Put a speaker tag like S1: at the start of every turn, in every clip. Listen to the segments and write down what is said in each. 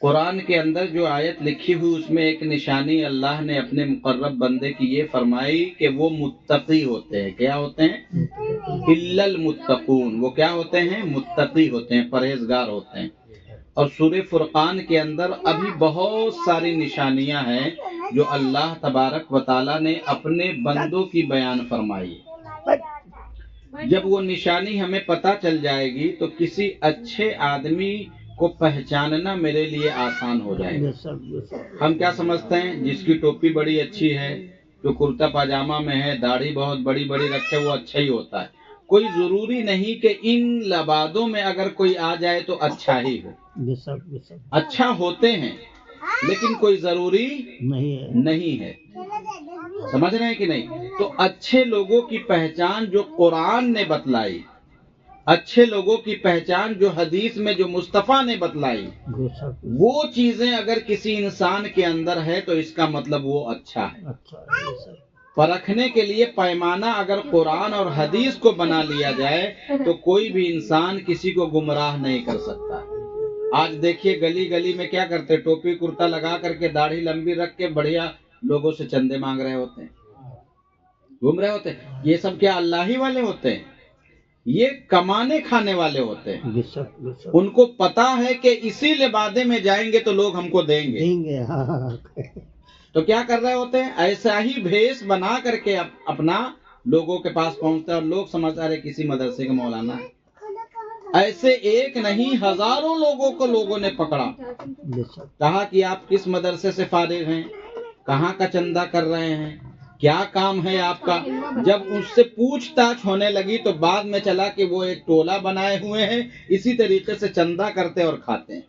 S1: قرآن کے اندر جو آیت لکھی ہوئی اس میں ایک نشانی اللہ نے اپنے مقرب بندے کی یہ فرمائی کہ وہ متقی ہوتے ہیں۔ کیا ہوتے ہیں؟ الا المتقون۔ وہ کیا ہوتے ہیں؟ متقی ہوتے ہیں، پرہیزگار ہوتے ہیں۔ اور سورہ فرقان کے اندر ابھی بہت ساری نشانیاں ہیں جو اللہ تبارک و تعالیٰ نے اپنے بندوں کی بیان فرمائی۔ جب وہ نشانی ہمیں پتہ چل جائے گی تو کسی اچھے آدمی کو پہچاننا میرے لیے آسان ہو جائے گا۔ ہم کیا سمجھتے ہیں؟ جس کی ٹوپی بڑی اچھی ہے، جو کرتا پاجامہ میں ہے، داڑھی بہت بڑی بڑی رکھے، وہ اچھا ہی ہوتا ہے۔ کوئی ضروری نہیں کہ ان لبادوں میں اگر کوئی آ جائے تو اچھا ہی ہو۔ اچھا ہوتے ہیں لیکن کوئی ضروری نہیں ہے۔ سمجھ رہے ہیں کہ نہیں؟ تو اچھے لوگوں کی پہچان جو قرآن نے بتلائی، اچھے لوگوں کی پہچان جو حدیث میں جو مصطفیٰ نے بتلائی، وہ چیزیں اگر کسی انسان کے اندر ہے تو اس کا مطلب وہ اچھا ہے۔ پرکھنے کے لیے پیمانہ اگر قرآن اور حدیث کو بنا لیا جائے تو کوئی بھی انسان کسی کو گمراہ نہیں کر سکتا۔ آج دیکھیے گلی گلی میں کیا کرتے، ٹوپی کرتا لگا کر کے داڑھی لمبی رکھ کے بڑھیا لوگوں سے چندے مانگ رہے ہوتے ہیں، گھوم رہے ہوتے ہیں۔ یہ سب کیا اللہ ہی والے ہوتے ہیں؟ یہ کمانے کھانے والے ہوتے ہیں۔ ان کو پتا ہے کہ اسی لبادے میں جائیں گے تو لوگ ہم کو دیں گے۔ تو کیا کر رہے ہوتے ہیں؟ ایسا ہی بھیس بنا کر کے اپنا لوگوں کے پاس پہنچتا ہے اور لوگ سمجھتا ہے کسی مدرسے کا مولانا ہے۔ ایسے ایک نہیں ہزاروں لوگوں کو لوگوں نے پکڑا، کہا کہ آپ کس مدرسے سے فارغ ہیں، کہاں کا چندہ کر رہے ہیں، کیا کام ہے آپ کا۔ جب اس سے پوچھ تاچھ ہونے لگی تو بعد میں چلا کہ وہ ایک ٹولہ بنائے ہوئے ہیں، اسی طریقے سے چندہ کرتے اور کھاتے ہیں۔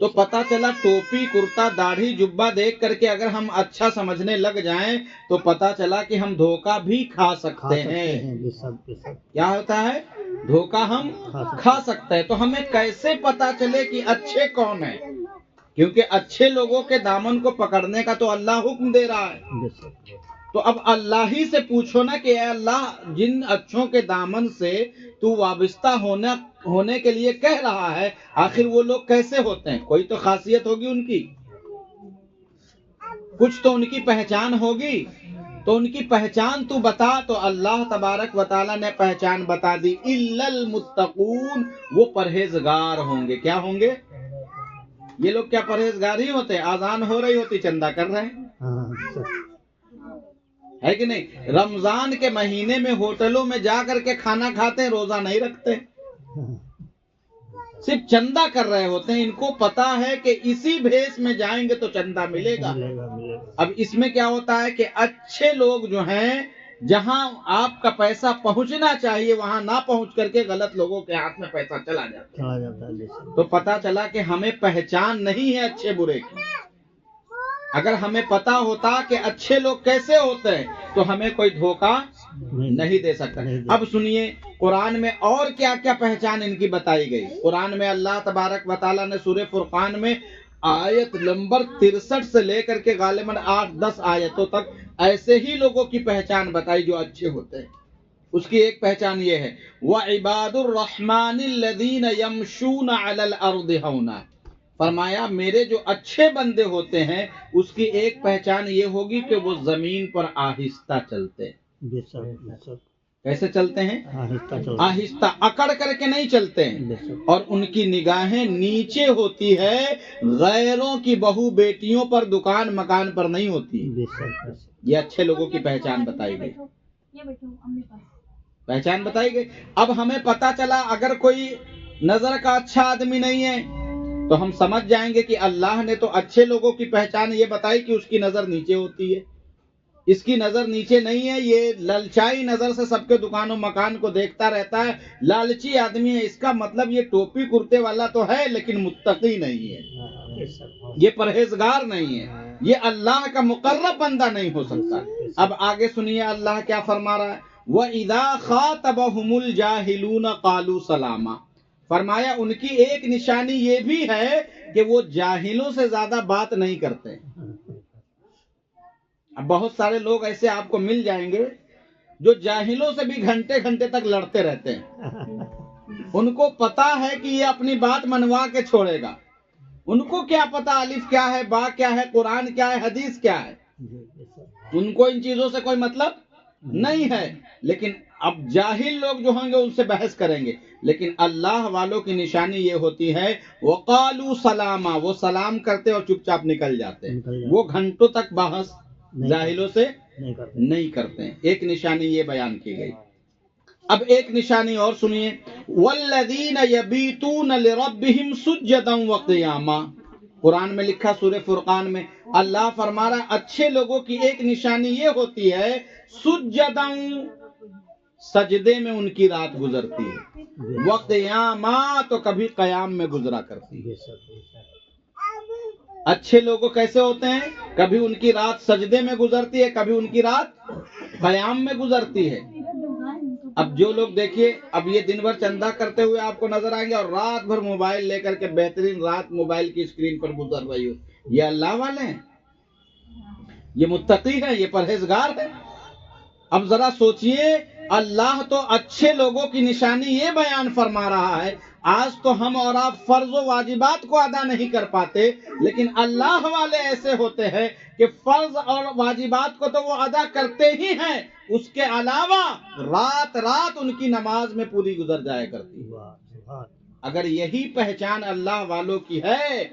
S1: تو پتا چلا ٹوپی کرتا داڑھی جبہ دیکھ کر کے اگر ہم اچھا سمجھنے لگ جائیں تو پتا چلا کہ ہم دھوکہ بھی کھا سکتے ہیں۔ کیا ہوتا ہے؟ دھوکہ ہم کھا سکتے ہیں۔ تو ہمیں کیسے پتا چلے کہ اچھے کون ہیں؟ کیونکہ اچھے لوگوں کے دامن کو پکڑنے کا تو اللہ حکم دے رہا ہے۔ تو اب اللہ ہی سے پوچھو نا کہ اے اللہ، جن اچھوں کے دامن سے تو وابستہ ہونے کے لیے کہہ رہا ہے، آخر وہ لوگ کیسے ہوتے ہیں؟ کوئی تو خاصیت ہوگی ان کی، کچھ تو ان کی پہچان ہوگی، تو ان کی پہچان تو بتا۔ تو اللہ تبارک و تعالیٰ نے پہچان بتا دی، الا المتقون، وہ پرہیزگار ہوں گے۔ کیا ہوں گے؟ یہ لوگ کیا پرہیزگار ہی ہوتے ہیں؟ آذان ہو رہی ہوتی چندہ کر رہے ہیں، ہے کہ نہیں؟ رمضان کے مہینے میں ہوٹلوں میں جا کر کے کھانا کھاتے ہیں، روزہ نہیں رکھتے، صرف چندہ کر رہے ہوتے ہیں۔ ان کو پتا ہے کہ اسی بھیس میں جائیں گے تو چندہ ملے گا۔ اب اس میں کیا ہوتا ہے کہ اچھے لوگ جو ہیں، جہاں آپ کا پیسہ پہنچنا چاہیے وہاں نہ پہنچ کر کے غلط لوگوں کے ہاتھ میں پیسہ چلا جاتا ہے۔ تو پتا چلا کہ ہمیں پہچان نہیں ہے اچھے برے کی۔ اگر ہمیں پتا ہوتا کہ اچھے لوگ کیسے ہوتے ہیں تو ہمیں کوئی دھوکہ نہیں دے سکتا۔ اب سنیے قرآن میں اور کیا کیا پہچان ان کی بتائی گئی۔ قرآن میں اللہ تبارک و تعالیٰ نے سورہ فرقان میں آیت نمبر 63 سے لے کر کے غالباً 8-10 آیتوں تک ایسے ہی لوگوں کی پہچان بتائی جو اچھے ہوتے ہیں۔ اس کی ایک پہچان یہ ہے، وَعِبَادُ الرَّحْمَنِ الَّذِينَ يَمْشُونَ عَلَى الْأَرْضِ هَوْنًا، فرمایا میرے جو اچھے بندے ہوتے ہیں اس کی ایک پہچان یہ ہوگی کہ وہ زمین پر آہستہ چلتے ہیں۔ کیسے چلتے ہیں؟ آہستہ، اکڑ کر کے نہیں چلتے ہیں۔ اور ان کی نگاہیں نیچے ہوتی ہے، غیروں کی بہو بیٹیوں پر، دکان مکان پر نہیں ہوتی۔ یہ اچھے لوگوں کی پہچان بتائی گئی، پہچان بتائی گئی۔ اب ہمیں پتا چلا اگر کوئی نظر کا اچھا آدمی نہیں ہے تو ہم سمجھ جائیں گے کہ اللہ نے تو اچھے لوگوں کی پہچان یہ بتائی کہ اس کی نظر نیچے ہوتی ہے۔ اس کی نظر نیچے نہیں ہے، یہ لالچائی نظر سے سب کے دکانوں مکان کو دیکھتا رہتا ہے، لالچی آدمی ہے۔ اس کا مطلب یہ ٹوپی کرتے والا تو ہے لیکن متقی نہیں ہے، یہ پرہیزگار نہیں ہے، یہ اللہ کا مقرب بندہ نہیں ہو سکتا۔ اب آگے سنیے اللہ کیا فرما رہا ہے، وَإِذَا خَاطَبَهُمُ الْجَاهِلُونَ قَالُوا سَلَامًا، فرمایا ان کی ایک نشانی یہ بھی ہے کہ وہ جاہلوں سے زیادہ بات نہیں کرتے۔ اب بہت سارے لوگ ایسے آپ کو مل جائیں گے جو جاہلوں سے بھی گھنٹے گھنٹے تک لڑتے رہتے ہیں، ان کو پتا ہے کہ یہ اپنی بات منوا کے چھوڑے گا. ان کو کیا پتا الف کیا ہے، با کیا ہے، قرآن کیا ہے، حدیث کیا ہے. ان کو ان چیزوں سے کوئی مطلب نہیں ہے. لیکن اب جاہل لوگ جو ہوں گے ان سے بحث کریں گے. لیکن اللہ والوں کی نشانی یہ ہوتی ہے وقالوا سلاما، وہ سلام کرتے اور چپ چاپ نکل جاتے ہیں. وہ گھنٹوں تک بحث جاہلوں سے نہیں کرتے ہیں. ایک نشانی یہ بیان کی گئی. اب ایک نشانی اور سنیے، والذین یبیتون لربہم سجدا وقیاما. قرآن میں لکھا سورہ فرقان میں اللہ فرما رہا ہے اچھے لوگوں کی ایک نشانی یہ ہوتی ہے سجدا، سجدے میں ان کی رات گزرتی ہے، وقیاما تو کبھی قیام میں گزرا کرتی ہے. اچھے لوگوں کیسے ہوتے ہیں؟ کبھی ان کی رات سجدے میں گزرتی ہے، کبھی ان کی رات قیام میں گزرتی ہے. اب جو لوگ دیکھیے اب یہ دن بھر چندہ کرتے ہوئے آپ کو نظر آئیں گے اور رات بھر موبائل لے کر کے بہترین رات موبائل کی اسکرین پر گزر رہی ہو، یہ اللہ والے ہیں؟ یہ متقی ہیں؟ یہ پرہیزگار ہیں؟ اب ذرا سوچئے، اللہ تو اچھے لوگوں کی نشانی یہ بیان فرما رہا ہے. آج تو ہم اور آپ فرض و واجبات کو ادا نہیں کر پاتے، لیکن اللہ والے ایسے ہوتے ہیں کہ فرض اور واجبات کو تو وہ ادا کرتے ہی ہیں، اس کے علاوہ رات رات ان کی نماز میں پوری گزر جایا کرتی ہے. اگر یہی پہچان اللہ والوں کی ہے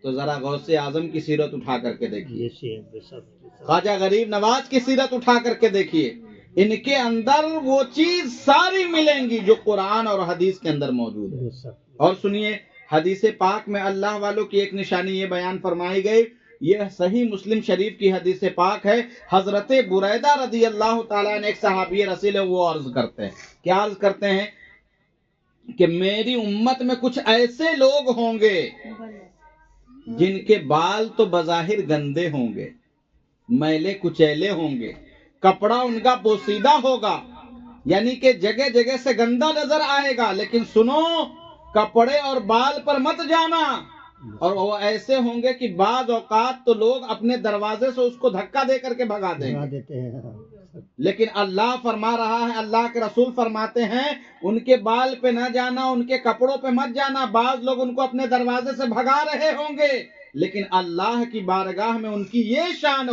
S1: تو ذرا غوث اعظم کی سیرت اٹھا کر کے دیکھیے، خواجہ غریب نواز کی سیرت اٹھا کر کے دیکھیے. ان کے اندر وہ چیز ساری ملیں گی جو قرآن اور حدیث کے اندر موجود ہے. اور سنیے، حدیث پاک میں اللہ والوں کی ایک نشانی یہ بیان فرمائی گئی. یہ صحیح مسلم شریف کی حدیث پاک ہے. حضرت بریدہ رضی اللہ تعالیٰ نے، ایک صحابی رسول ہے، وہ عرض کرتے ہیں. کیا عرض کرتے ہیں؟ کہ میری امت میں کچھ ایسے لوگ ہوں گے جن کے بال تو بظاہر گندے ہوں گے، میلے کچیلے ہوں گے، کپڑا ان کا پوسیدہ ہوگا، یعنی کہ جگہ جگہ سے گندا نظر آئے گا. لیکن سنو، کپڑے اور بال پر مت جانا. اور وہ ایسے ہوں گے کہ بعض اوقات تو لوگ اپنے دروازے سے اس کو دھکا دے کر کے بھگا دیں گے. لیکن اللہ فرما رہا ہے، اللہ کے رسول فرماتے ہیں ان کے بال پہ نہ جانا، ان کے کپڑوں پہ مت جانا. بعض لوگ ان کو اپنے دروازے سے بھگا رہے ہوں گے، لیکن اللہ کی بارگاہ میں ان کی یہ شان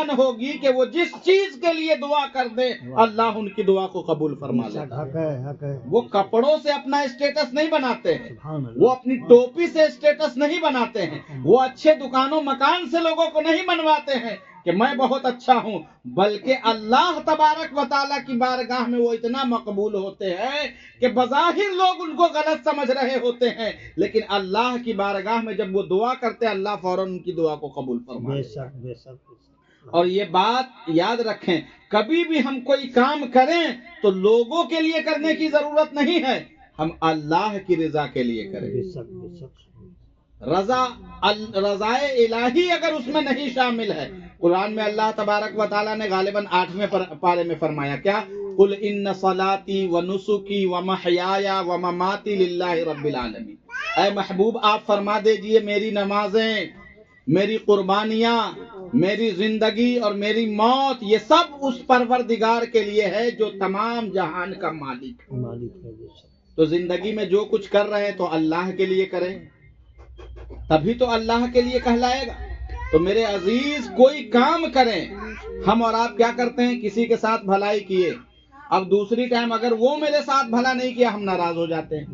S1: ہوگی کہ وہ جس چیز کے لیے دعا کر دے اللہ ان کی دعا کو قبول فرما لیتا ہے. وہ کپڑوں سے اپنا اسٹیٹس نہیں بناتے ہیں، وہ اپنی ٹوپی سے اسٹیٹس نہیں بناتے ہیں، وہ اچھے دکانوں مکان سے لوگوں کو نہیں منواتے ہیں کہ میں بہت اچھا ہوں، بلکہ اللہ تبارک و تعالیٰ کی بارگاہ میں وہ اتنا مقبول ہوتے ہیں کہ بظاہر لوگ ان کو غلط سمجھ رہے ہوتے ہیں، لیکن اللہ کی بارگاہ میں جب وہ دعا کرتے ہیں اللہ فوراً ان کی دعا کو قبول فرماتا ہے. اور یہ بات یاد رکھیں، کبھی بھی ہم کوئی کام کریں تو لوگوں کے لیے کرنے کی ضرورت نہیں ہے، ہم اللہ کی رضا کے لیے کریں. رضائے الہی اگر اس میں نہیں شامل ہے. قرآن میں اللہ تبارک و تعالیٰ نے غالباً 8ویں پارے میں فرمایا کیا؟ قل ان صلاتی و نسکی و محیایا و مماتی للہ رب العالمین. اے محبوب آپ فرما دیجئے میری نمازیں، میری قربانیاں، میری زندگی اور میری موت یہ سب اس پروردگار کے لیے ہے جو تمام جہان کا مالک ہے. تو زندگی میں جو کچھ کر رہے ہیں تو اللہ کے لیے کریں، تبھی تو اللہ کے لیے کہلائے گا. تو میرے عزیز کوئی کام کریں، ہم اور آپ کیا کرتے ہیں؟ کسی کے ساتھ بھلائی کیے، اب دوسری ٹائم اگر وہ میرے ساتھ بھلا نہیں کیا ہم ناراض ہو جاتے ہیں،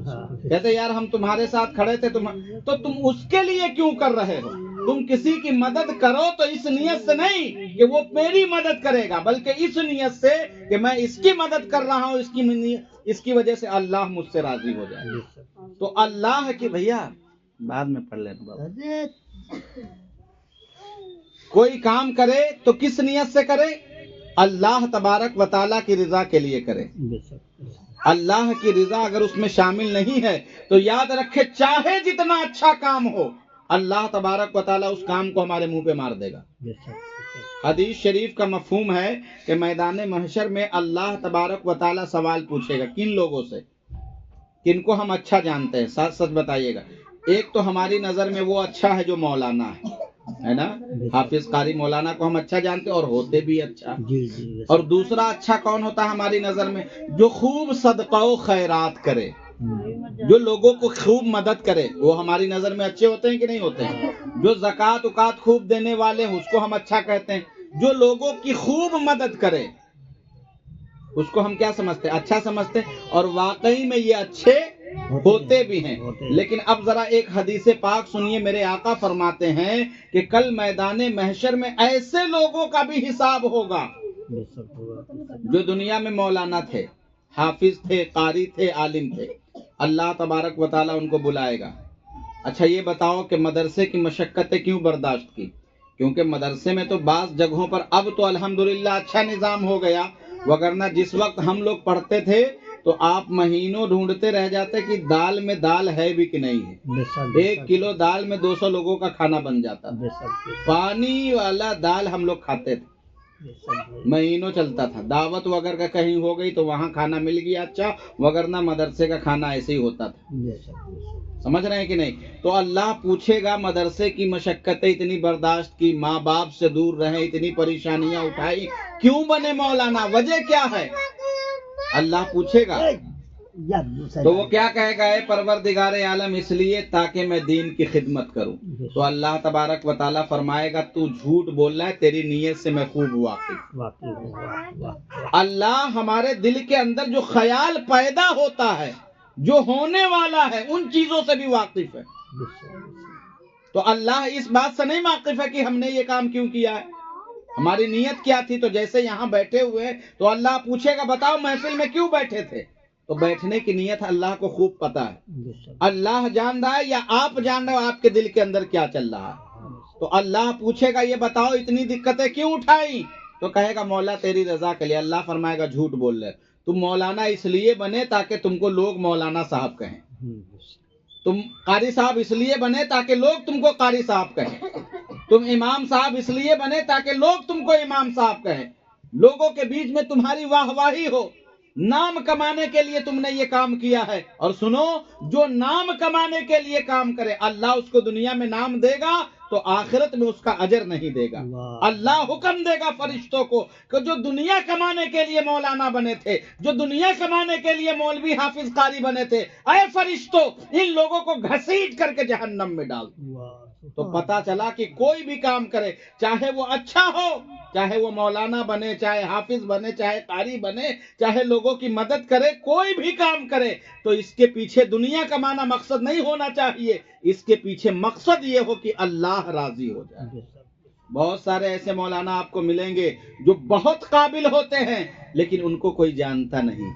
S1: کہتے یار ہم تمہارے ساتھ کھڑے تھے تو تم اس کے لیے کیوں کر رہے ہو؟ تم کسی کی مدد کرو تو اس نیت سے نہیں کہ وہ میری مدد کرے گا، بلکہ اس نیت سے کہ میں اس کی مدد کر رہا ہوں، اس کی وجہ سے اللہ مجھ سے راضی ہو جائے. تو اللہ کی، بھیا بعد میں پڑھ لینا، کوئی کام کرے تو کس نیت سے کرے؟ اللہ تبارک و تعالیٰ کی رضا کے لیے کرے. اللہ کی رضا اگر اس میں شامل نہیں ہے تو یاد رکھے چاہے جتنا اچھا کام ہو اللہ تبارک و تعالیٰ اس کام کو ہمارے منہ پہ مار دے گا. حدیث شریف کا مفہوم ہے کہ میدان محشر میں اللہ تبارک و تعالیٰ سوال پوچھے گا کن لوگوں سے، کن کو ہم اچھا جانتے ہیں، سچ سچ بتائیے گا. ایک تو ہماری نظر میں وہ اچھا ہے جو مولانا ہے، ہے نا. حافظ قاری مولانا کو ہم اچھا جانتے اور ہوتے بھی اچھا.
S2: جی جی.
S1: اور دوسرا اچھا کون ہوتا ہے ہماری نظر میں؟ جو خوب صدقہ و خیرات کرے، جو لوگوں کو خوب مدد کرے، وہ ہماری نظر میں اچھے ہوتے ہیں کہ نہیں ہوتے ہیں؟ جو زکوٰۃ وکات خوب دینے والے ہیں اس کو ہم اچھا کہتے ہیں. جو لوگوں کی خوب مدد کرے اس کو ہم کیا سمجھتے ہیں؟ اچھا سمجھتے ہیں. اور واقعی میں یہ اچھے ہوتے بھی ہیں. لیکن اب ذرا ایک حدیث پاک سنیے. میرے آقا فرماتے ہیں کہ کل میدان محشر میں ایسے لوگوں کا بھی حساب ہوگا جو دنیا میں مولانا تھے، حافظ تھے، قاری تھے، عالم تھے. اللہ تبارک و تعالیٰ ان کو بلائے گا. اچھا یہ بتاؤ کہ مدرسے کی مشقتیں کیوں برداشت کی؟ کیونکہ مدرسے میں تو بعض جگہوں پر اب تو الحمدللہ اچھا نظام ہو گیا، وگرنہ جس وقت ہم لوگ پڑھتے تھے تو آپ مہینوں ڈھونڈتے رہ جاتے کہ دال میں دال ہے بھی کہ نہیں ہے. 1 کلو دال میں 200 لوگوں کا کھانا بن جاتا تھا. پانی والا دال ہم لوگ کھاتے تھے، مہینوں چلتا تھا. دعوت وغیرہ کا کہیں ہو گئی تو وہاں کھانا مل گیا اچھا، وگرنہ مدرسے کا کھانا ایسے ہی ہوتا تھا. سمجھ رہے ہیں کہ نہیں؟ تو اللہ پوچھے گا مدرسے کی مشقتیں اتنی برداشت کی، ماں باپ سے دور رہے، اتنی پریشانیاں اٹھائی، کیوں بنے مولانا؟ وجہ کیا ہے؟ اللہ پوچھے گا. تو وہ کیا کہے گا؟ اے پروردگار عالم اس لیے تاکہ میں دین کی خدمت کروں. تو اللہ تبارک و تعالیٰ فرمائے گا تو جھوٹ بول رہا ہے، تیری نیت سے میں خوب واقف. اللہ ہمارے دل کے اندر جو خیال پیدا ہوتا ہے، جو ہونے والا ہے، ان چیزوں سے بھی واقف ہے. تو اللہ اس بات سے نہیں واقف ہے کہ ہم نے یہ کام کیوں کیا ہے، ہماری نیت کیا تھی. تو جیسے یہاں بیٹھے ہوئے تو اللہ پوچھے گا بتاؤ محفل میں کیوں بیٹھے تھے؟ تو بیٹھنے کی نیت اللہ کو خوب پتا ہے. اللہ جان رہا ہے یا آپ جان رہے ہو آپ کے دل کے اندر کیا چل رہا ہے؟ تو اللہ پوچھے گا یہ بتاؤ اتنی دقتیں کیوں اٹھائی؟ تو کہے گا مولا تیری رضا کے لیے. اللہ فرمائے گا جھوٹ بول رہے، تم مولانا اس لیے بنے تاکہ تم کو لوگ مولانا صاحب کہیں. تم قاری صاحب اس لیے بنے تاکہ لوگ تم کو قاری صاحب کہیں. تم امام صاحب اس لیے بنے تاکہ لوگ تم کو امام صاحب کہیں. لوگوں کے بیچ میں تمہاری واہ واہی ہو. نام کمانے کے لیے تم نے یہ کام کیا ہے. اور سنو، جو نام کمانے کے لیے کام کرے اللہ اس کو دنیا میں نام دے گا تو آخرت میں اس کا اجر نہیں دے گا. اللہ حکم دے گا فرشتوں کو کہ جو دنیا کمانے کے لیے مولانا بنے تھے، جو دنیا کمانے کے لیے مولوی حافظ قاری بنے تھے، اے فرشتوں ان لوگوں کو گھسیٹ کر کے جہنم میں ڈال دو. تو پتا چلا کہ کوئی بھی کام کرے، چاہے وہ اچھا ہو، چاہے وہ مولانا بنے، چاہے حافظ بنے، چاہے قاری بنے، چاہے لوگوں کی مدد کرے، کوئی بھی کام کرے تو اس کے پیچھے دنیا کمانا مقصد نہیں ہونا چاہیے. اس کے پیچھے مقصد یہ ہو کہ اللہ راضی ہو جائے. بہت سارے ایسے مولانا آپ کو ملیں گے جو بہت قابل ہوتے ہیں لیکن ان کو کوئی جانتا نہیں.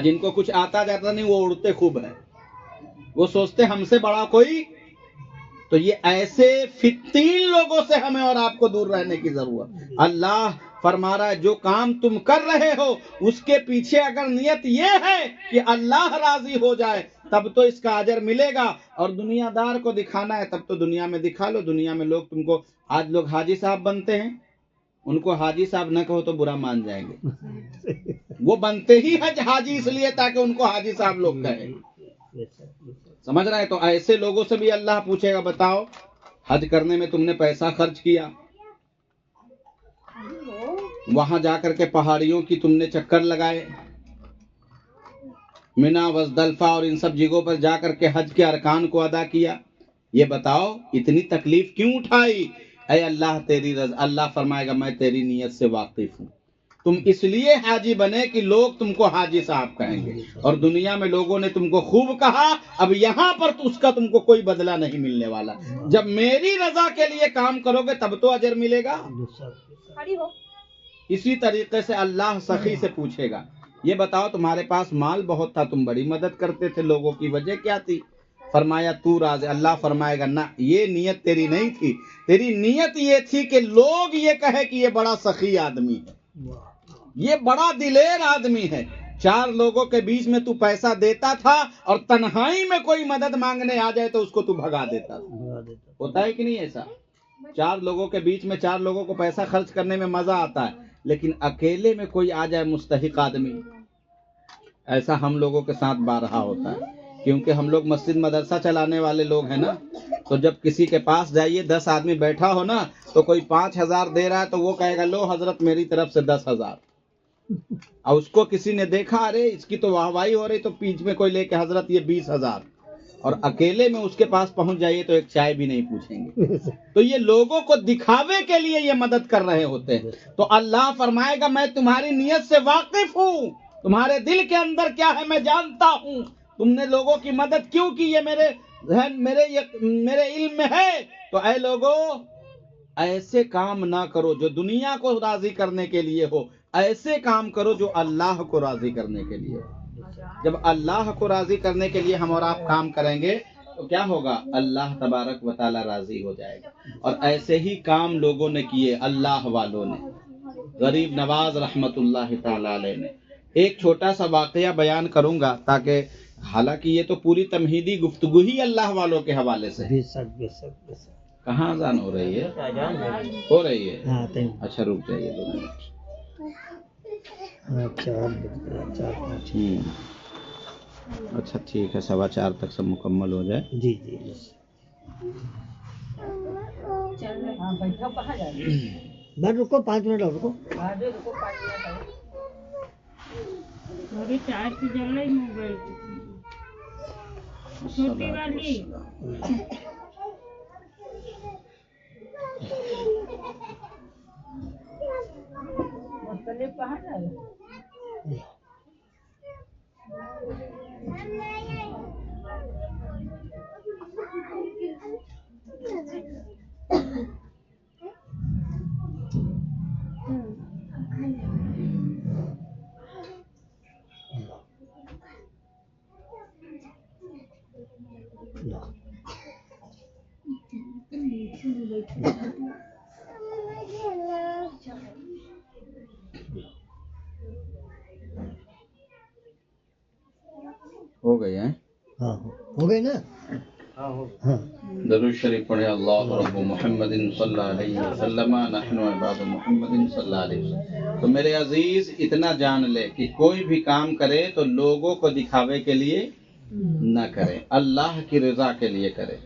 S1: جن کو کچھ آتا جاتا نہیں وہ اڑتے خوب ہے، وہ سوچتے ہم سے بڑا کوئی. تو یہ ایسے فتین لوگوں سے ہمیں اور آپ کو دور رہنے کی ضرورت. اللہ فرما رہا ہے جو کام تم کر رہے ہو اس کے پیچھے اگر نیت یہ ہے کہ اللہ راضی ہو جائے تب تو اس کا اجر ملے گا. اور دنیا دار کو دکھانا ہے تب تو دنیا میں دکھا لو. دنیا میں لوگ تم کو، آج لوگ حاجی صاحب بنتے ہیں، ان کو حاجی صاحب نہ کہو تو برا مان جائیں گے. وہ بنتے ہی حاجی اس لیے تاکہ ان کو حاجی صاحب لوگ کہیں. سمجھ رہے ہیں؟ تو ایسے لوگوں سے بھی اللہ پوچھے گا بتاؤ حج کرنے میں تم نے پیسہ خرچ کیا، وہاں جا کر کے پہاڑیوں کی تم نے چکر لگائے، منا وزدلفا اور ان سب جگہوں پر جا کر کے حج کے ارکان کو ادا کیا. یہ بتاؤ اتنی تکلیف کیوں اٹھائی؟ اے اللہ تیری رضا. اللہ فرمائے گا میں تیری نیت سے واقف ہوں. تم اس لیے حاجی بنے کہ لوگ تم کو حاجی صاحب کہیں گے، اور دنیا میں لوگوں نے تم کو خوب کہا. اب یہاں پر تو اس کا تم کو کوئی بدلہ نہیں ملنے والا. جب میری رضا کے لیے کام کرو گے تب تو اجر ملے گا. اسی طریقے سے اللہ سخی سے پوچھے گا یہ بتاؤ تمہارے پاس مال بہت تھا، تم بڑی مدد کرتے تھے لوگوں کی، وجہ کیا تھی؟ فرمایا تو راضی. اللہ فرمائے گا نہ، یہ نیت تیری نہیں تھی. تیری نیت یہ تھی کہ لوگ یہ کہے کہ یہ بڑا سخی آدمی ہے، یہ بڑا دلیر آدمی ہے. 4 لوگوں کے بیچ میں تو پیسہ دیتا تھا اور تنہائی میں کوئی مدد مانگنے آ جائے تو اس کو تو بھگا دیتا. ہوتا ہے کہ نہیں ایسا؟ 4 لوگوں کے بیچ میں 4 لوگوں کو پیسہ خرچ کرنے میں مزہ آتا ہے، لیکن اکیلے میں کوئی آ جائے مستحق آدمی، ایسا ہم لوگوں کے ساتھ بارہا ہوتا ہے. کیونکہ ہم لوگ مسجد مدرسہ چلانے والے لوگ ہیں نا، تو جب کسی کے پاس جائیے 10 آدمی بیٹھا ہو نا تو کوئی 5,000 دے رہا ہے تو وہ کہے گا لو حضرت میری طرف سے 10,000، اور اس کو کسی نے دیکھا ارے اس کی تو واہوائی ہو رہی تو بیچ میں کوئی لے کے حضرت یہ 20,000، اور اکیلے میں اس کے پاس پہنچ جائیے تو ایک چائے بھی نہیں پوچھیں گے۔ تو یہ لوگوں کو دکھاوے کے لیے یہ مدد کر رہے ہوتے ہیں، تو اللہ فرمائے گا میں تمہاری نیت سے واقف ہوں، تمہارے دل کے اندر کیا ہے میں جانتا ہوں، تم نے لوگوں کی مدد کیوں کی یہ میرے علم میں ہے۔ تو اے لوگوں ایسے کام نہ کرو جو دنیا کو راضی کرنے کے لیے ہو، ایسے کام کرو جو اللہ کو راضی کرنے کے لیے ہو۔ جب اللہ کو راضی کرنے کے لیے ہم اور آپ کام کریں گے تو کیا ہوگا؟ اللہ تبارک و تعالی راضی ہو جائے گا۔ اور ایسے ہی کام لوگوں نے کیے، اللہ والوں نے، غریب نواز رحمت اللہ تعالی علیہ نے۔ ایک چھوٹا سا واقعہ بیان کروں گا تاکہ، حالانکہ یہ تو پوری تمہیدی گفتگو ہی اللہ والوں کے حوالے سے ہے۔ کہاں اذان ہو رہی ہے؟ ہو رہی ہے؟ اچھا رک جائیے 2 منٹ۔ اچھا ٹھیک ہے، 4:15 تک سب مکمل ہو جائے۔
S2: جی بس رکو 5 منٹ اور رکو۔
S3: چار کی جل رہی موبائل چھوٹی والی۔ کہاں جا رہے؟
S1: ہو گئے ہیں؟
S2: ہاں ہو گئے نا؟
S1: درود شریف پڑھے۔ اللہ رب محمد صلی اللہ علیہ وسلم، نحن عباد محمد صلی اللہ علیہ وسلم۔ تو میرے عزیز اتنا جان لے کہ کوئی بھی کام کرے تو لوگوں کو دکھاوے کے لیے نہ کرے، اللہ کی رضا کے لیے کرے،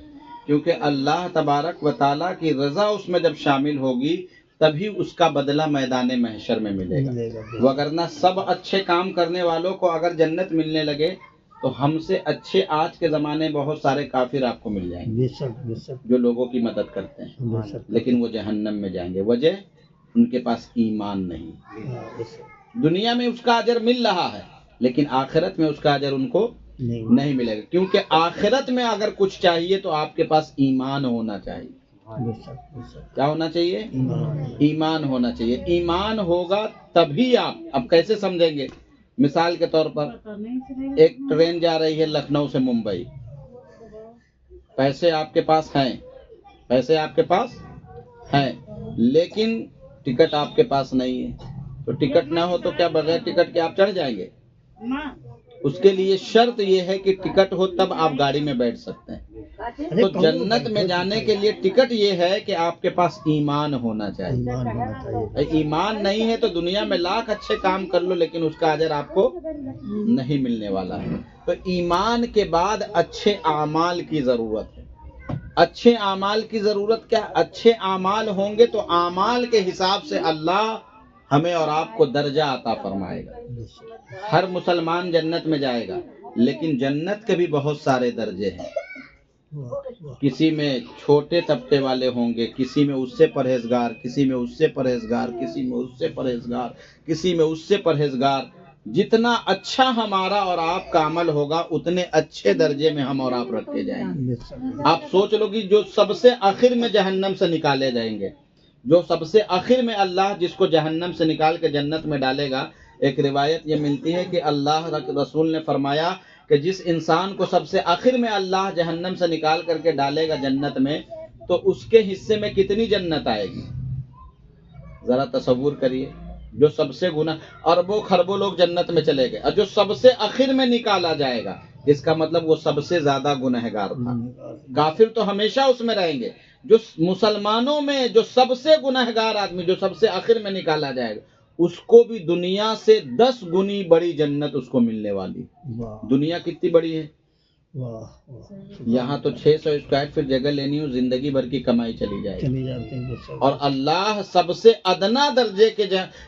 S1: کیونکہ اللہ تبارک و تعالیٰ کی رضا اس میں جب شامل ہوگی تبھی اس کا بدلہ میدان محشر میں ملے گا۔ وگرنہ سب اچھے کام کرنے والوں کو اگر جنت ملنے لگے تو ہم سے اچھے آج کے زمانے میں بہت سارے کافر آپ کو مل جائیں گے جو لوگوں کی مدد کرتے ہیں، لیکن وہ جہنم میں جائیں گے۔ وجہ ان کے پاس ایمان نہیں۔ دنیا میں اس کا اجر مل رہا ہے لیکن آخرت میں اس کا اجر ان کو نہیں ملے گا، کیونکہ آخرت میں اگر کچھ چاہیے تو آپ کے پاس ایمان ہونا چاہیے۔ کیا ہونا چاہیے؟ ایمان ہونا چاہیے۔ ایمان ہوگا تبھی آپ، اب کیسے سمجھیں گے؟ مثال کے طور پر ایک ٹرین جا رہی ہے لکھنؤ سے ممبئی، پیسے آپ کے پاس ہیں، پیسے آپ کے پاس ہیں لیکن ٹکٹ آپ کے پاس نہیں ہے، تو ٹکٹ نہ ہو تو کیا بغیر ٹکٹ کے آپ چڑھ جائیں گے؟ اس کے لیے شرط یہ ہے کہ ٹکٹ ہو تب آپ گاڑی میں بیٹھ سکتے ہیں۔ تو جنت میں جانے کے لیے ٹکٹ یہ ہے کہ آپ کے پاس ایمان ہونا چاہیے۔ ایمان نہیں ہے تو دنیا میں لاکھ اچھے کام کر لو لیکن اس کا اجر آپ کو نہیں ملنے والا ہے۔ تو ایمان کے بعد اچھے اعمال کی ضرورت ہے۔ اچھے اعمال کی ضرورت کیا؟ اچھے اعمال ہوں گے تو اعمال کے حساب سے اللہ ہمیں اور آپ کو درجہ عطا فرمائے گا۔ ہر مسلمان جنت میں جائے گا لیکن جنت کے بھی بہت سارے درجے ہیں۔ کسی میں چھوٹے طبقے والے ہوں گے، کسی میں اس سے پرہیزگار، کسی میں اس سے پرہیزگار، کسی میں اس سے پرہیزگار، کسی میں اس سے پرہیزگار۔ جتنا اچھا ہمارا اور آپ کا عمل ہوگا اتنے اچھے درجے میں ہم اور آپ رکھے جائیں گے۔ آپ سوچ لو کہ جو سب سے آخر میں جہنم سے نکالے جائیں گے، جو سب سے آخر میں اللہ جس کو جہنم سے نکال کے جنت میں ڈالے گا، ایک روایت یہ ملتی ہے کہ اللہ رسول نے فرمایا کہ جس انسان کو سب سے آخر میں اللہ جہنم سے نکال کر کے ڈالے گا جنت میں تو اس کے حصے میں کتنی جنت آئے گی؟ ذرا تصور کریے۔ جو سب سے گناہ، اربوں خربوں لوگ جنت میں چلے گئے، اور جو سب سے آخر میں نکالا جائے گا اس کا مطلب وہ سب سے زیادہ گنہگار تھا۔ کافر تو ہمیشہ اس میں رہیں گے، جو مسلمانوں میں جو سب سے گنہگار آدمی جو سب سے آخر میں نکالا جائے گا اس کو بھی دنیا سے 10 گنی بڑی جنت اس کو ملنے والی۔ دنیا کتنی بڑی ہے؟
S2: واہ واہ
S1: یہاں تو 600 اسکوائر فٹ جگہ لینی ہو زندگی بھر کی کمائی چلی جائے گی.
S2: چلی جاتے ہیں بس.
S1: اور اللہ سب سے ادنا درجے کے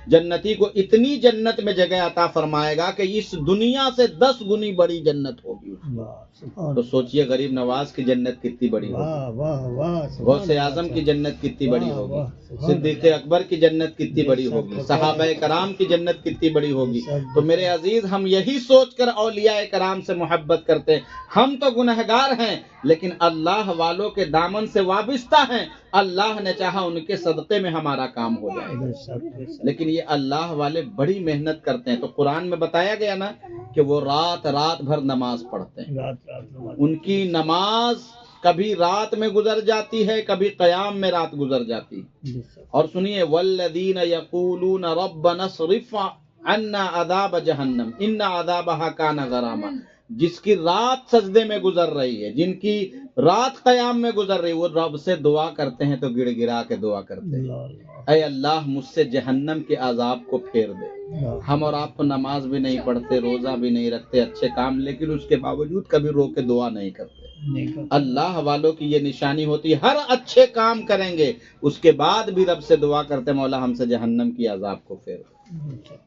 S1: جنتی کو اتنی جنت میں جگہ عطا فرمائے گا کہ اس دنیا سے 10 گنی بڑی جنت ہوگی.
S2: واہ سبحان
S1: تو سوچئے غریب نواز کی جنت کتنی بڑی ہوگی,
S2: واہ واہ واہ
S1: غوث اعظم کی جنت کتنی بڑی
S2: واہ،
S1: ہوگی,
S2: واہ، سبحان
S1: صدیق
S2: اللہ.
S1: اکبر کی جنت کتنی بڑی ہوگی, صحابہ کرام کی جنت کتنی بڑی ہوگی. تو میرے عزیز ہم یہی سوچ کر اولیاء کرام سے محبت کرتے ہیں. ہم تو گنہگار ہیں لیکن اللہ والوں کے دامن سے وابستہ ہیں. اللہ نے چاہا ان کے صدقے میں ہمارا کام ہو جائے گا.
S2: بے شک، بے شک.
S1: لیکن یہ اللہ والے بڑی محنت کرتے ہیں. تو قرآن میں بتایا گیا نا کہ وہ رات رات بھر نماز پڑھتے ہیں.
S2: رات رات نماز.
S1: ان کی نماز کبھی رات میں گزر جاتی ہے, کبھی قیام میں رات گزر جاتی ہے.
S2: بے شک.
S1: اور سنیے والذین یقولون ربنا اصرف عنا عذاب جہنم ان عذابها کان غراما. جس کی رات سجدے میں گزر رہی ہے, جن کی رات قیام میں گزر رہی ہے, وہ رب سے دعا کرتے ہیں تو گڑ گڑا کے دعا کرتے ہیں,
S2: اللہ اللہ.
S1: اے اللہ مجھ سے جہنم کے عذاب کو پھیر دے.
S2: اللہ.
S1: ہم اور آپ نماز بھی نہیں پڑھتے, روزہ بھی نہیں رکھتے, اچھے کام, لیکن اس کے باوجود کبھی رو کے دعا نہیں کرتے.
S2: نہیں کرتا.
S1: اللہ والوں کی یہ نشانی ہوتی ہے, ہر اچھے کام کریں گے اس کے بعد بھی رب سے دعا کرتے مولا ہم سے جہنم کی عذاب کو پھیر دے.
S2: بے شک.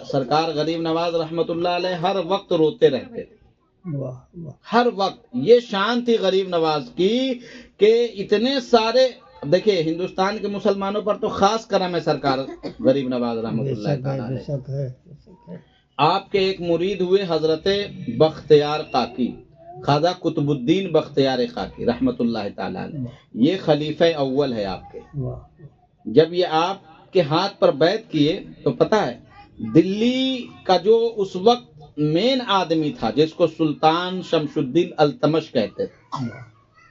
S1: سرکار غریب نواز رحمت اللہ علیہ ہر وقت روتے رہتے تھے,
S2: واہ واہ.
S1: ہر وقت. یہ شان تھی غریب نواز کی کہ اتنے سارے, دیکھیں ہندوستان کے مسلمانوں پر تو خاص کرم ہے سرکار غریب نواز رحمت
S2: بے
S1: اللہ
S2: شک ہے,
S1: تعالیٰ
S2: بے
S1: علیہ.
S2: شک ہے, بے شک ہے.
S1: آپ کے ایک مرید ہوئے حضرت بختیار قاقی, خواجہ قطب الدین بختیار قاقی رحمت اللہ تعالیٰ علیہ. یہ خلیفہ اول ہے آپ کے.
S2: واہ.
S1: جب یہ آپ کے ہاتھ پر بیعت کیے تو پتہ ہے دلی کا جو اس وقت مین آدمی تھا جس کو سلطان شمس الدین التمش کہتے تھے,
S2: واہ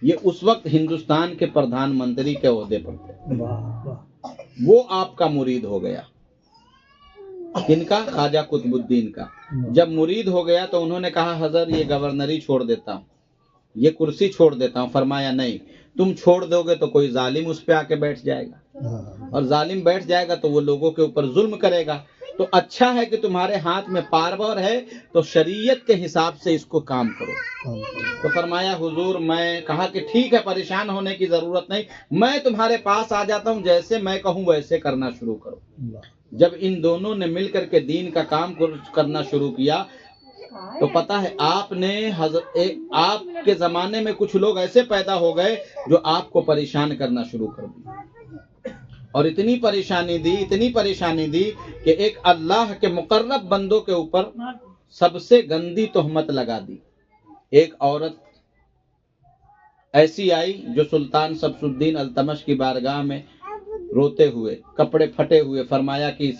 S1: یہ اس وقت ہندوستان کے پردھان منتری کے عہدے پر تھے,
S2: واہ واہ.
S1: وہ آپ کا مرید ہو گیا. کن کا؟ خواجہ قطب الدین کا. جب مرید ہو گیا تو انہوں نے کہا حضرت یہ گورنری چھوڑ دیتا ہوں, یہ کرسی چھوڑ دیتا ہوں. فرمایا نہیں, تم چھوڑ دو گے تو کوئی ظالم اس پہ آ کے بیٹھ جائے گا,
S2: ہاں.
S1: اور ظالم بیٹھ جائے گا تو وہ لوگوں کے اوپر ظلم کرے گا. تو اچھا ہے کہ تمہارے ہاتھ میں پاور ہے تو شریعت کے حساب سے اس کو کام کرو. تو فرمایا حضور, میں کہا کہ ٹھیک ہے پریشان ہونے کی ضرورت نہیں, میں تمہارے پاس آ جاتا ہوں, جیسے میں کہوں ویسے کرنا شروع کرو. جب ان دونوں نے مل کر کے دین کا کام کرنا شروع کیا تو پتہ ہے آپ نے آپ کے زمانے میں کچھ لوگ ایسے پیدا ہو گئے جو آپ کو پریشان کرنا شروع کر دیا, اور اتنی پریشانی دی کہ ایک اللہ کے مقرب بندوں کے اوپر سب سے گندی تہمت لگا دی. ایک عورت ایسی آئی جو سلطان شمس الدین التمش کی بارگاہ میں روتے ہوئے, کپڑے پھٹے ہوئے, فرمایا کہ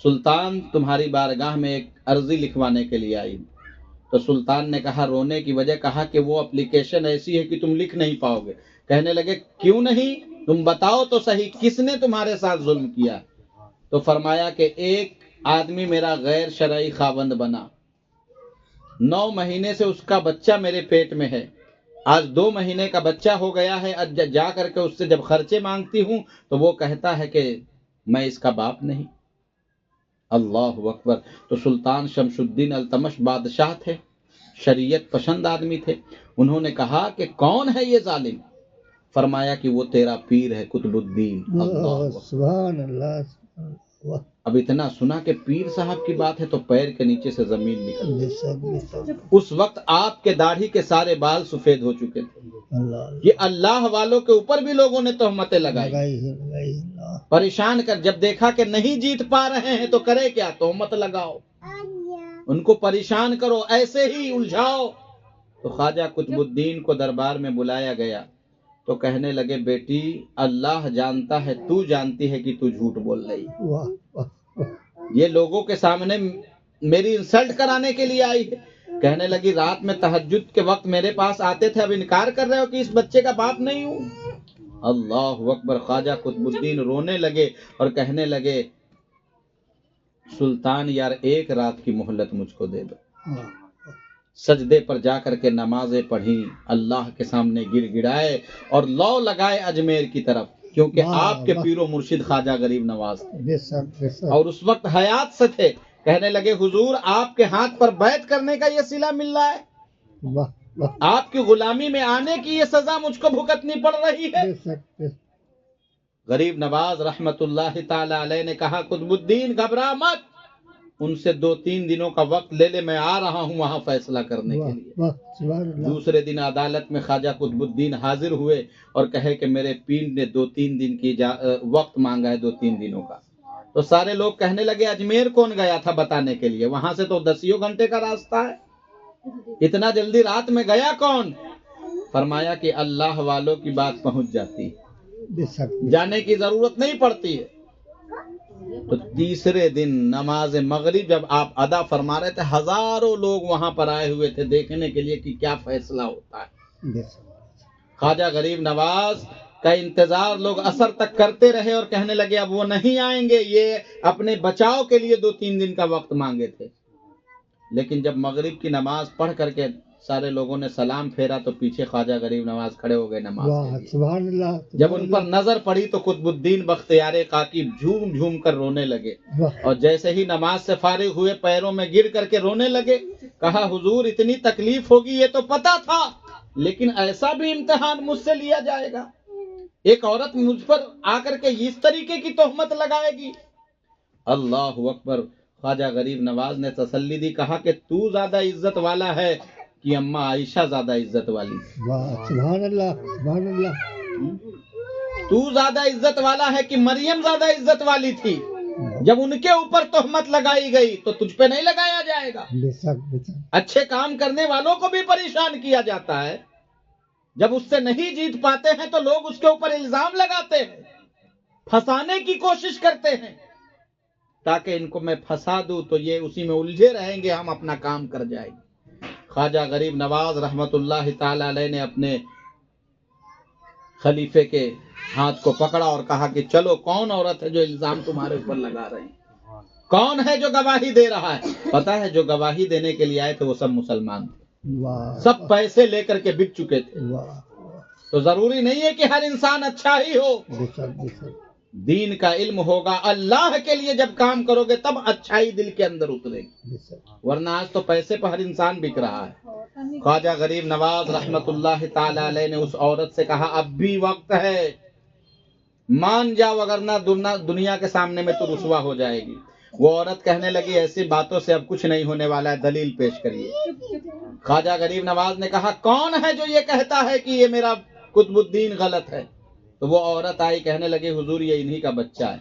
S1: سلطان تمہاری بارگاہ میں ایک عرضی لکھوانے کے لیے آئی. تو سلطان نے کہا رونے کی وجہ, کہا کہ وہ اپلیکیشن ایسی ہے کہ تم لکھ نہیں پاؤ گے. کہنے لگے کیوں نہیں, تم بتاؤ تو صحیح کس نے تمہارے ساتھ ظلم کیا. تو فرمایا کہ ایک آدمی میرا غیر شرعی خاوند بنا, 9 مہینے سے اس کا بچہ میرے پیٹ میں ہے, آج 2 مہینے کا بچہ ہو گیا ہے, جا کر کے اس سے جب خرچے مانگتی ہوں تو وہ کہتا ہے کہ میں اس کا باپ نہیں. اللہ اکبر. تو سلطان شمس الدین التمش بادشاہ تھے, شریعت پسند آدمی تھے. انہوں نے کہا کہ کون ہے یہ ظالم. فرمایا کہ وہ تیرا پیر ہے قطب الدین. اللہ اکبر.
S2: سبحان اللہ. واہ.
S1: اب اتنا سنا کہ پیر صاحب کی بات ہے تو پیر کے نیچے سے زمین نکل.
S2: بے شک, بے شک.
S1: اس وقت آپ کے داڑھی کے سارے بال سفید ہو چکے تھے.
S2: اللہ
S1: یہ اللہ والوں کے اوپر بھی لوگوں نے تہمتیں لگائی,
S2: لگائی.
S1: پریشان کر. جب دیکھا کہ نہیں جیت پا رہے ہیں تو کرے کیا, تہمت لگاؤ, ان کو پریشان کرو, ایسے ہی الجھاؤ. تو خواجہ قطب الدین کو دربار میں بلایا گیا تو کہنے لگے بیٹی اللہ جانتا ہے, تو جانتی ہے کہ تو جھوٹ بول رہی.
S2: واہ واہ.
S1: یہ لوگوں کے سامنے میری انسلٹ کرانے کے لیے آئی ہے. کہنے لگی رات میں تہجد کے وقت میرے پاس آتے تھے, اب انکار کر رہے ہو کہ اس بچے کا باپ نہیں ہوں. اللہ اکبر. خواجہ قطب الدین رونے لگے اور کہنے لگے سلطان یار ایک رات کی مہلت مجھ کو دے دو. سجدے پر جا کر کے نمازیں پڑھی, اللہ کے سامنے گر گڑائے اور لو لگائے اجمیر کی طرف, کیونکہ آپ کے پیر و مرشد خواجہ غریب نواز تھے
S2: بے شک, بے شک.
S1: اور اس وقت حیات سے تھے. کہنے لگے حضور آپ کے ہاتھ پر بیعت کرنے کا یہ صلہ مل رہا ہے.
S2: واہ
S1: آپ کی غلامی میں آنے کی یہ سزا مجھ کو بھگتنی پڑ رہی ہے۔
S2: بے شک بے شک
S1: غریب نواز رحمت اللہ تعالی علیہ نے کہا قطب الدین گھبرا مت، ان سے 2-3 دنوں کا وقت لے لے، میں آ رہا ہوں وہاں فیصلہ کرنے کے
S2: واہ
S1: لیے۔
S2: واہ سبحان اللہ
S1: دوسرے دن عدالت میں خواجہ قطب الدین حاضر ہوئے اور کہے کہ میرے پیر نے 2-3 دن کی وقت مانگا ہے، 2-3 دنوں کا۔ تو سارے لوگ کہنے لگے اجمیر کون گیا تھا بتانے کے لیے، وہاں سے تو 10 گھنٹے کا راستہ ہے، اتنا جلدی رات میں گیا کون؟ فرمایا کہ اللہ والوں کی بات پہنچ جاتی ہے،
S2: بے شک
S1: جانے کی ضرورت نہیں پڑتی ہے۔ تو تیسرے دن نماز مغرب جب آپ ادا فرما رہے تھے، ہزاروں لوگ وہاں پر آئے ہوئے تھے دیکھنے کے لیے کہ کیا فیصلہ ہوتا ہے۔
S2: بے شک
S1: خواجہ غریب نواز کا انتظار لوگ عصر تک کرتے رہے اور کہنے لگے اب وہ نہیں آئیں گے، یہ اپنے بچاؤ کے لیے 2-3 دن کا وقت مانگے تھے۔ لیکن جب مغرب کی نماز پڑھ کر کے سارے لوگوں نے سلام پھیرا تو پیچھے خواجہ غریب نواز کھڑے ہو گئے نماز کے
S2: واہ
S1: لیے۔
S2: سبحان اللہ
S1: جب ان پر نظر پڑی تو قطب الدین بختیار کاکی جھوم جھوم کر رونے لگے،
S2: واہ
S1: اور جیسے ہی نماز سے فارغ ہوئے پیروں میں گر کر کے رونے لگے۔ کہا حضور اتنی تکلیف ہوگی یہ تو پتا تھا، لیکن ایسا بھی امتحان مجھ سے لیا جائے گا، ایک عورت مجھ پر آ کر کے اس طریقے کی تہمت لگائے گی۔ اللہ اکبر۔ خواجہ غریب نواز نے تسلی دی، کہا کہ تو زیادہ عزت والا ہے کہ اماں عائشہ زیادہ عزت والی ہے؟
S2: واہ سبحان اللہ سبحان اللہ
S1: تو زیادہ عزت والا ہے کہ مریم زیادہ عزت والی تھی؟ جب ان کے اوپر تہمت لگائی گئی تو تجھ پہ نہیں لگایا جائے گا؟
S2: بے شک بے شک
S1: اچھے کام کرنے والوں کو بھی پریشان کیا جاتا ہے، جب اس سے نہیں جیت پاتے ہیں تو لوگ اس کے اوپر الزام لگاتے ہیں، پھنسانے کی کوشش کرتے ہیں، تاکہ ان کو میں پھنسا دوں تو یہ اسی میں الجھے رہیں گے، ہم اپنا کام کر جائیں گے۔ خواجہ غریب نواز رحمت اللہ تعالی علیہ نے اپنے خلیفے کے ہاتھ کو پکڑا اور کہا کہ چلو کون عورت ہے جو الزام تمہارے اوپر لگا رہے ہیں، کون ہے جو گواہی دے رہا ہے؟ پتا ہے جو گواہی دینے کے لیے آئے تھے وہ سب مسلمان تھے،
S2: واہ
S1: سب پیسے لے کر کے بک چکے تھے۔
S2: واہ
S1: تو ضروری نہیں ہے کہ ہر انسان اچھا ہی ہو،
S2: بے شک بے شک
S1: دین کا علم ہوگا، اللہ کے لیے جب کام کرو گے تب اچھائی دل کے اندر اترے گی،
S2: بے شک
S1: ورنہ آج تو پیسے پر ہر انسان بک رہا ہے۔ خواجہ غریب نواز رحمت اللہ تعالی علیہ نے اس عورت سے کہا اب بھی وقت ہے، مان جا وگرنہ دنیا کے سامنے میں تو رسوا ہو جائے گی۔ وہ عورت کہنے لگی ایسی باتوں سے اب کچھ نہیں ہونے والا ہے، دلیل پیش کریے۔ خواجہ غریب نواز نے کہا کون ہے جو یہ کہتا ہے کہ یہ میرا قطب الدین غلط ہے؟ تو وہ عورت آئی، کہنے لگے حضور یہ انہی کا بچہ ہے۔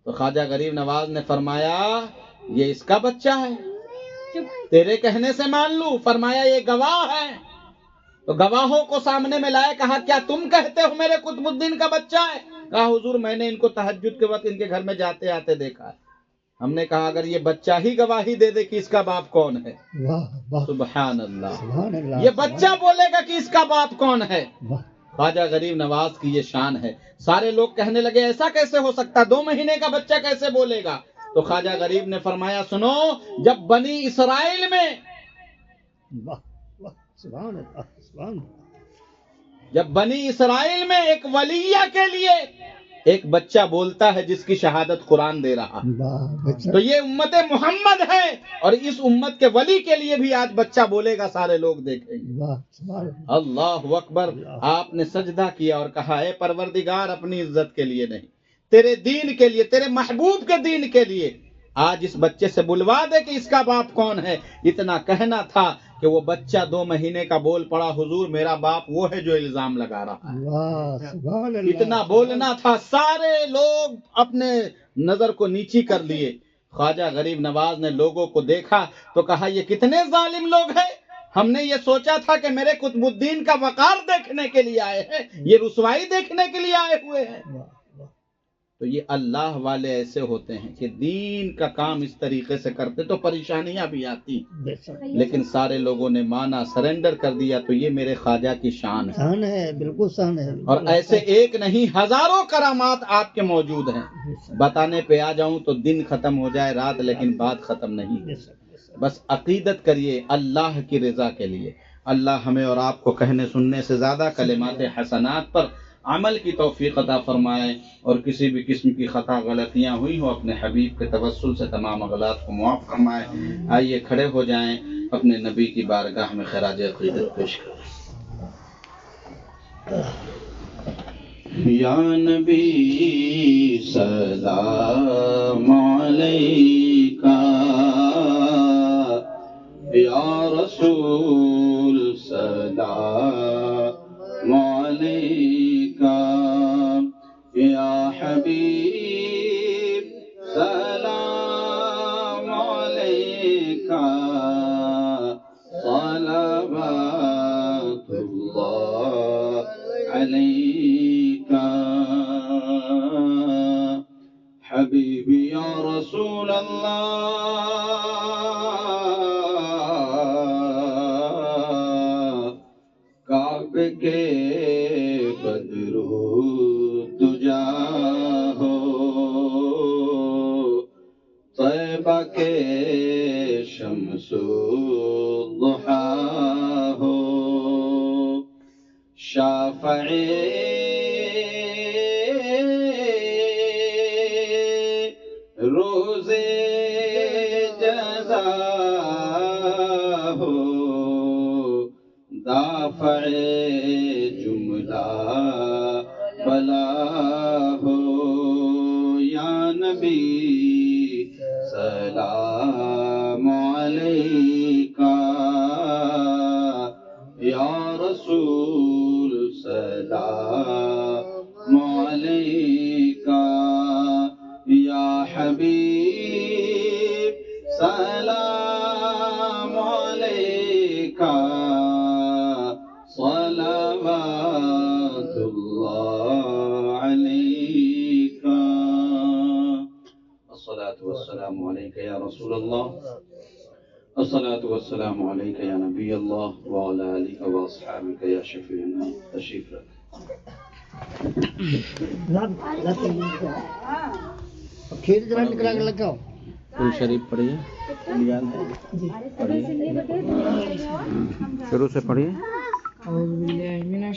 S1: تو خواجہ غریب نواز نے فرمایا یہ اس کا بچہ ہے، تیرے کہنے سے مان لوں؟ فرمایا یہ گواہ ہے۔ تو گواہوں کو سامنے میں لائے، کہا کیا تم کہتے ہو میرے قطب الدین کا بچہ ہے؟ کہا حضور میں نے ان کو تہجد کے وقت ان کے گھر میں جاتے آتے دیکھا ہے۔ ہم نے کہا اگر یہ بچہ ہی گواہی دے دے کہ اس کا باپ کون ہے؟
S2: واہ واہ
S1: سبحان اللہ،
S2: سبحان اللہ
S1: یہ بچہ بولے گا کہ اس کا باپ کون ہے؟
S2: واہ
S1: خواجہ غریب نواز کی یہ شان ہے۔ سارے لوگ کہنے لگے ایسا کیسے ہو سکتا، 2 مہینے کا بچہ کیسے بولے گا؟ تو خواجہ غریب نے فرمایا سنو، جب بنی اسرائیل میں
S2: واہ واہ سبحان اللہ سبحان اللہ
S1: جب بنی اسرائیل میں ایک ولیہ کے لیے ایک بچہ بولتا ہے جس کی شہادت قرآن دے رہا،
S2: واہ بے شک
S1: تو یہ امت محمد ہے، اور اس امت کے ولی کے لیے بھی آج بچہ بولے گا، سارے لوگ دیکھیں گے۔
S2: واہ سبحان اللہ
S1: اللہ اکبر۔ آپ نے سجدہ کیا اور کہا اے پروردگار اپنی عزت کے لیے نہیں، تیرے دین کے لیے، تیرے محبوب کے دین کے لیے آج اس بچے سے بلوا دے کہ اس کا باپ کون ہے۔ اتنا کہنا تھا کہ وہ بچہ 2 مہینے کا بول پڑا حضور میرا باپ وہ ہے جو الزام لگا رہا ہے۔
S2: واہ سبحان اللہ
S1: اتنا بولنا تھا، سارے لوگ اپنے نظر کو نیچی کر لیے۔ خواجہ غریب نواز نے لوگوں کو دیکھا تو کہا یہ کتنے ظالم لوگ ہیں، ہم نے یہ سوچا تھا کہ میرے قطب الدین کا وقار دیکھنے کے لیے آئے ہیں، یہ رسوائی دیکھنے کے لیے آئے ہوئے ہیں۔
S2: واہ واہ
S1: تو یہ اللہ والے ایسے ہوتے ہیں کہ دین کا کام اس طریقے سے کرتے تو پریشانیاں بھی آتی،
S2: بے شک
S1: لیکن سارے لوگوں نے مانا، سرنڈر کر دیا، تو یہ میرے خواجہ کی شان ہے۔
S2: شان ہے بالکل شان ہے
S1: اور ایسے ایک نہیں ہزاروں کرامات آپ کے موجود ہیں،
S2: بے شک
S1: بتانے پہ آ جاؤں تو دن ختم ہو جائے رات، لیکن بات ختم نہیں۔
S2: بے شک بے شک
S1: بس عقیدت کریے اللہ کی رضا کے لیے۔ اللہ ہمیں اور آپ کو کہنے سننے سے زیادہ کلمات حسنات پر عمل کی توفیق عطا فرمائے، اور کسی بھی قسم کی خطا غلطیاں ہوئی ہوں اپنے حبیب کے توسل سے تمام اغلاط کو معاف فرمائے۔ آئیے کھڑے ہو جائیں، اپنے نبی کی بارگاہ میں خراج عقیدت پیش کریں۔ یا نبی سلام علیکہ، یا رسول سلام علیکہ، یا حبیب سلام علیکہ، صلوات اللہ علیکہ، حبیبی یا رسول اللہ، کعبے کے بدرو دجا ہو، طیبہ کے شمس الضحیٰ ہو، شافعِ روز جزا ہو، دافع جملہ بلا ہو، یا نبی سلام علیکہ، یا رسول سلام علیکہ، یا حبیب سلام علیکہ، صلوات اللہ علیکہ، الصلاة والسلام علیکہ یا رسول اللہ، الصلاة والسلام علیکہ یا نبی اللہ، وعلی آلہ واصحابہ یا شفیعنا۔ تشریف رکھ۔
S2: کھیر ذرا نکلا کے لگاؤ۔
S1: کل شریف پڑھیے، یاد ہے؟ شروع سے پڑھیے۔